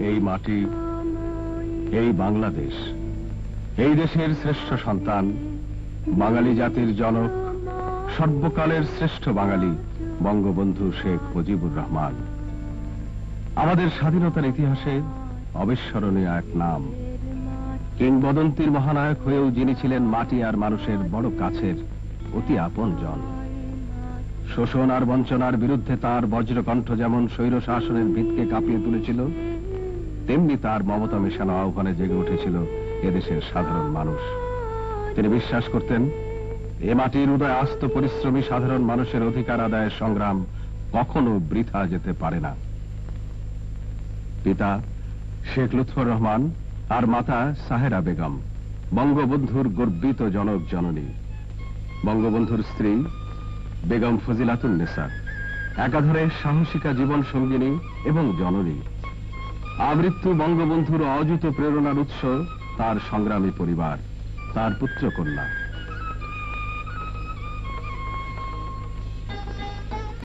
এই মাটি, এই বাংলাদেশ, এই দেশের শ্রেষ্ঠ সন্তান, বাঙালি জাতির জনক, সর্বকালের শ্রেষ্ঠ বাঙালি বঙ্গবন্ধু শেখ মুজিবুর রহমান। আমাদের স্বাধীনতার ইতিহাসে অবিস্মরণীয় এক নাম। কিংবদন্তির মহানায়ক হয়েও যিনি ছিলেন মাটি আর মানুষের বড় কাছের অতি আপনজন। শোষণ আর বঞ্চনার বিরুদ্ধে তার বজ্রকণ্ঠ যেমন স্বৈর শাসনের ভিতকে কাঁপিয়ে তুলেছিল, তেমনি তার মমতা মেশানো আহ্বানে জেগে উঠেছিল এদেশের সাধারণ মানুষ। তিনি বিশ্বাস করতেন, এ মাটির উদয় আস্ত পরিশ্রমী সাধারণ মানুষের অধিকার আদায়ের সংগ্রাম কখনো বৃথা যেতে পারে না। পিতা শেখ লুৎফর রহমান আর মাতা সাহেরা বেগম বঙ্গবন্ধুর গর্বিত জনক জননী। বঙ্গবন্ধুর স্ত্রী বেগম ফজিলাতুন্নেসা একাধারে সাহসিকা জীবন সঙ্গিনী এবং জননী। আমৃত্যু বঙ্গবন্ধুর অযুত প্রেরণার উৎস তার সংগ্রামী পরিবার, তার পুত্র কন্যা।